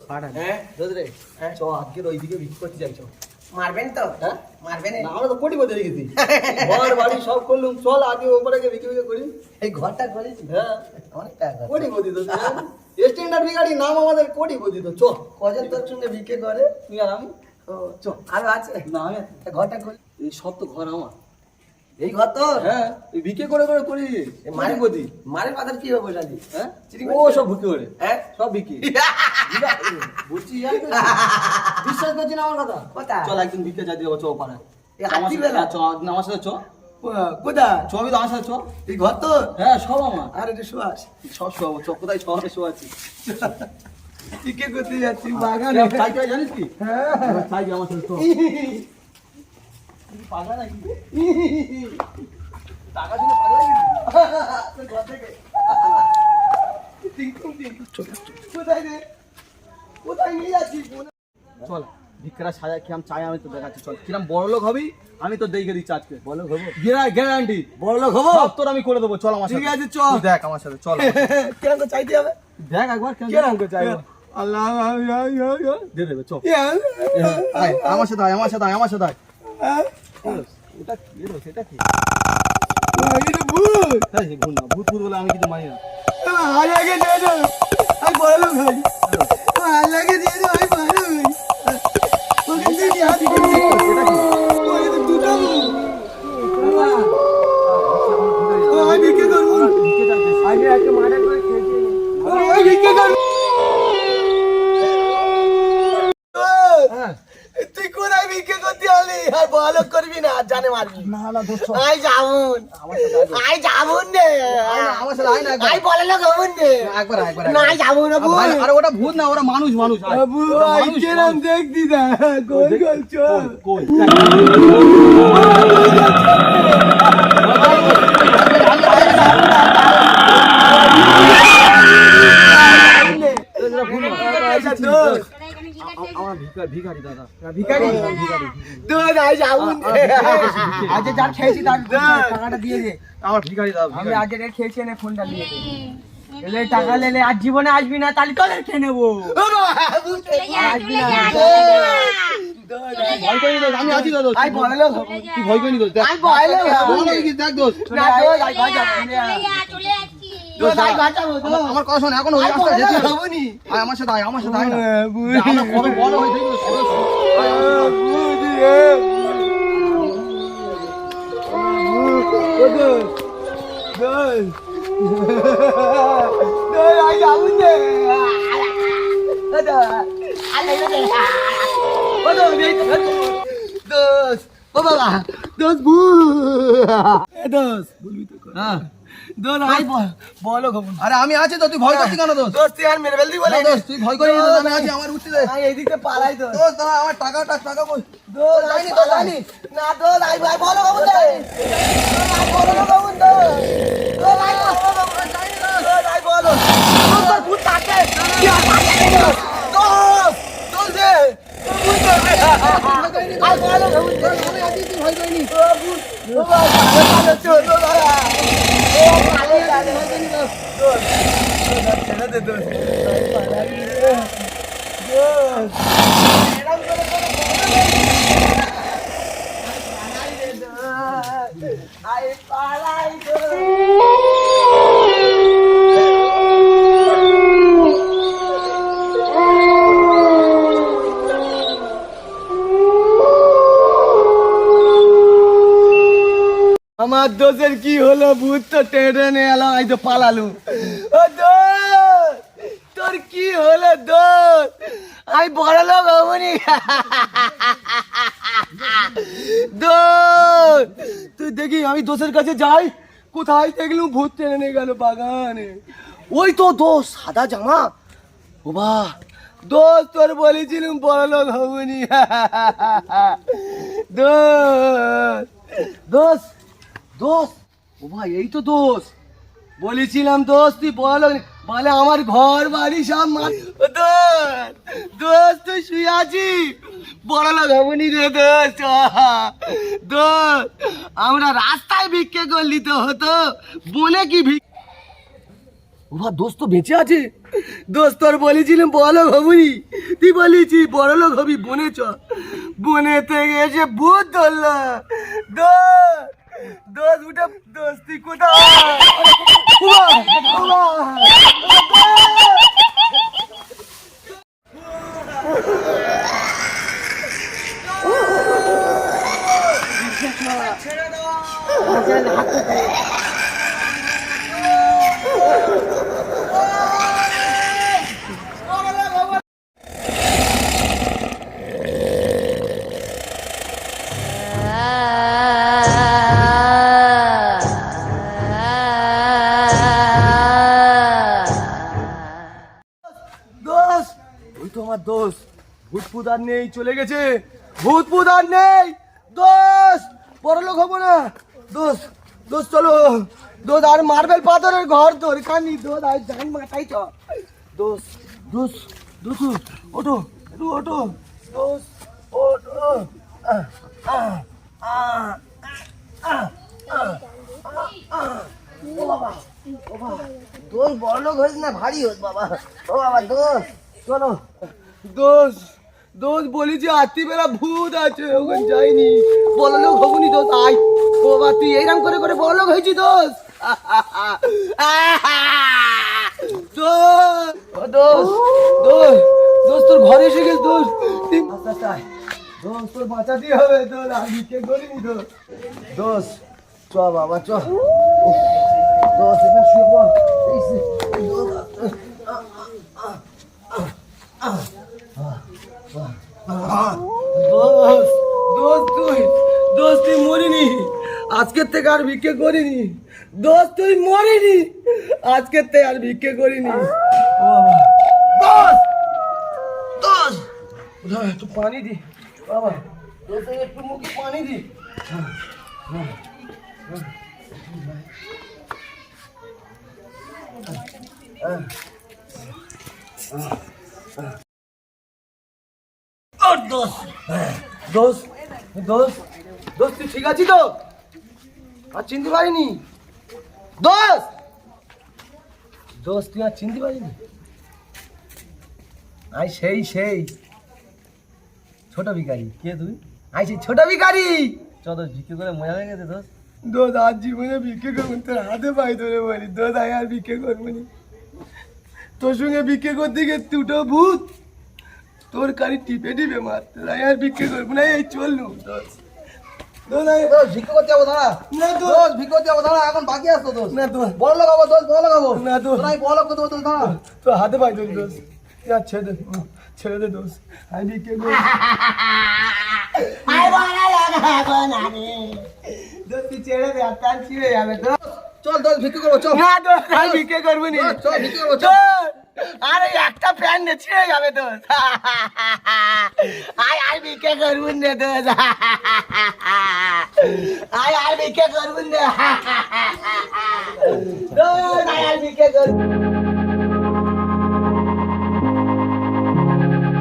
হ্যাঁ রে চ আজকে ওইদিকে বিক্রি করতে যাই চ মারবেন তো? হ্যাঁ মারবেন না আমরা তো কোটি বলতে গেছি ঘর বাড়ি সব করলুম চল আগে ওপরে গিয়ে বিক্রি করি এই ঘরটা করেছি হ্যাঁ অনেক টাকা কোটি বদি তো স্ট্যান্ডার্ড বিগাড়ি নাম আমাদের কোটি বদি তো চ কজন তোর সঙ্গে বিক্রি করে? তুই আর আমি ও চ আরো আছে না আমি তা ঘরটা করে এই সব তো ঘর আমার এই ঘর তো হ্যাঁ এই বিক্রি করে করি মারে বদি মারের কথা কি হবে বসালি? হ্যাঁ চিনি ও সব বিক্রি করে হ্যাঁ সব বিক্রি বুঝছি বিশ্বাস করছি না আমার কথা কোথা? চল একদিন বিক্রি যাই দেবো চ পাড়ায় এই রাত্রিবেলা? চ আমার সাথে চ কোথা? চ আমি তো আমার সাথে চ এই ঘর তো? হ্যাঁ সব আমার আর এটা শুয়াস সব শোয়াবো চ কোথায় শহরে শোয়াচ্ছি বিক্রি করতে যাচ্ছি বাগানে সাইকেল জানিস কি হ্যাঁ সাইকেল আমার সাথে চ পাগলা নাকি টাকা দিলে পাগলা নাকি ঘর থেকে কোথায় রে কোথায় নিয়ে যাচ্ছিস? চল ভিক্ষারা সাজা কি চাই আমি তো দেখাচ্ছি চল কিরম বড় লোক হবি আমি তো দেখে দিচ্ছি আজকে বলো হবো গ্যারান্টি বড় লোক হবো সব তোর আমি করে দেবো চল আমার সাথে ঠিক আছে চল তুই দেখ আমার সাথে চল কিরম করে চাইতে হবে? দেখ একবার কিরম করে চাইবো? আল্লাহ দিয়ে দেবে চল আয় আমার সাথে আয় আমার সাথে আয় আমার সাথে আয় ওটা কি রে সেটা কি এটা ভূত তাই ভুল না ভূত ভূত বলে আমি কিছু মানি না আগে দিয়ে দাও আমি বড় লোক হই আগে দিয়ে দাও আমি বড় লোক হই ওকে দিয়ে দি হাত দিয়ে এটা কি ওই তো দুটো আমি বিক্রি করবো আগে একটা মার্ডার করে খেয়েছি আমি বিক্রি করবো তুই কোথায় বিক্রি করতে হলি আর বড় করবি না জানে মারবি না না দোস্ত আই যাবুন আই যাবুন রে আমার সাথে আয় না আই বলে লোক হবুন রে একবার একবার না যাবুন না বুন আরে ওটা ভূত না ওরা মানুষ মানুষ আয়। বাবু ওরা আই মানুষ, কেরাম মানুষ। দেখ দিদা কই গল চল কই আমার ভিখারি দাদা ভিখারি দুধ আই যাবুন আজ যার খেয়েছি তার টাকাটা দিয়ে দে আমার ভিখারি দাদা আমি আগে রে খেয়েছি না ফোনটা দিয়ে দে এলে টাকা লেলে আজ জীবনে আসবি না তাহলে তোদের খেয়ে নেবো আসবি না ভয় করি দোষ আমি আছি দাদা আই বলে লোক হবো তুই ভয় করি দোষ দেখ আই বলে লোক হবো বল কি দেখ দোষ না দোষ আই ভাই যাবো দোষ আই বাঁচাবো দোষ আমার কথা শোন এখন ওই আই রাস্তা বলে যেতে লোক হবে হবো নি আয় আমার সাথে আয় আমার সাথে আয় না আমরা কত বড় হই দেখি আই যাবো দে দোষ ও বাবা দোষ ভু দোষ বলবি তো হ্যাঁ দোষ আই বলো খবর আরে আমি আছি তো তুই ভয় করছিস কেন দোষ দোষ তুই আর মেরে ফেলবি বলে দোষ তুই ভয় করিস না আমি আছি আমার উঠতে দে আই এইদিকে পালাই তো দোষ দাঁড়া আমার টাকা কই দোষ যাইনি তো যাইনি না দোষ আই ভাই বলো খবর দে আই বলো খবর দে দোষ আই বলো খবর যাইনি দোষ আই বলো দোষ তোর ভূত থাকে কি আর থাকে দোষ দোষ দে আই বলো খবর দে আমি আছি তুই ভয় করিনি ও ভাই ভালো চল বাবা ও ভালো ভালো দোষ ছেড়ে দে দোষ পালাই রে দোষ এরকম করে আই পালাই আমার দোষের কি হলো ভূত তো টেনে এলো আই তো পালালু ও দোষ তোর কি হলো দোষ আমি বড় লোক হবনি দোষ তুই দেখি আমি দোষের কাছে যাই কোথায় দেখলুম ভূত টেনে নিয়ে গেল বাগানে ওই তো দোষ সাদা জামা ও বা দোষ তোর বলেছিলুম বড় লোক হবনি দোষ দোষ দোষ ও ভাই এই তো দোষ বলেছিলাম দোষ তুই বলো বলে আমার ঘর বাড়ি সব দোষ তুই শুয়ে আছি বড় লোক হবনি রে দোষ দোষ আমরা রাস্তায় ভিক্ষে করলি তো হতো বনে কি ও ওমা দোস্ত তো বেঁচে আছে। দোস্ত তোর বলেছিলাম বড়লোক হবি, তুই বলেছি বড়লোক হবি, বনে চ। বনে থেকে এসে ভূত ধরল। দোস্ত উঠে দোস্ত তুই কোথায়? ছেড়ে দাও। দোষ ওই তো আমার দোষ। ভূত ফুত আর নেই, চলে গেছে। ভূত ফুত আর নেই। দোষ বড়লোক হবো না। দোষ দোষ চলো। দোষ আর মার্বেল পাথরের ঘর তোর কানি। দোষ আর জান মাথায় চ। দোষ দোষ দোষ ওঠো একটু ওঠো। দোষ ওঠো। ও বাবা ও বাবা দোষ বড়লোক হয়েছে না ভারী হোস বাবা। ও বাবা দোষ চলো। দোষ দোষ বলেছি রাত্রিবেলা ভূত আছে, ওখানে যাইনি। বড়লোক হবুনি দোষ। আয় ও বাবা তুই এইরকম করে করে বড়লোক হয়েছি দোষ। দোষ দোষ দোষ তোর ঘরে এসে গেছে। দোষ দোষ তোর বাঁচাতেই হবে। দোষ আমি কে করিনি। দোষ দোষ চ বাবা চ। দোষ এখানে শুয়ে পড়। দোষ তুই মরিনি, আজকের থেকে আর ভিক্ষে করিনি। দোষ তুই মরিনি, আজকের থেকে আর ভিক্ষে করিনি। দোষ দোষ একটু পানি দি বাবা। দোষ একটু মুখে পানি দি। দোষ দোষ দোষ দোষ তুই ঠিক আছিস তো? আর চিনতে পারিনি। দোষ দোষ তুই আর চিনতে পারিনি। আই সেই সেই ছোট ভিখারি। কে তুই? আই সেই ছোট ভিখারি। চ দোষ ভিক্ষে করে মজা হয়ে গেছে। দোষ দোষ আর জীবনে ভিক্ষে করবো তোর হাতে পাই ধরে বলি। দোষ আই আর ভিক্ষে করবো নি। তোর সঙ্গে ভিক্ষে করতে গিয়ে দুটো ভূত তোর কারি টিপে টিপে মারতে। আই আর ভিক্ষে করবো না। এই চললু দোষ। দোষ ভিক্ষে করতে যাবো দাঁড়া। না দোষ ভিক্ষে করতে যাবো দাঁড়া, এখন বাকি আসতো। দোষ না দোষ বড় লাগাবো। দোষ বড় লাগাবো না। দোষ নাই বড় লাগাবো। দোষ দাঁড়া তো হাতে পাই ধরি। দোষ ছেড়ে দে ছেড়ে দে। দোষ আই ভিক্ষে কর। তুই ছেড়ে দে, আর কান ছিঁড়ে যাবে। চল দোষ ভিক্ষে করবো। চল না দোষ আমি ভিক্ষে করবো নি। চল ভিক্ষে করবো। চল আরে একটা প্যান নে ছিঁড়ে যাবে। দোষ আয় আর ভিক্ষে করবো নে। দোষ আয় আর ভিক্ষে করবো নে। দোষ আয় আর ভিক্ষে করবো।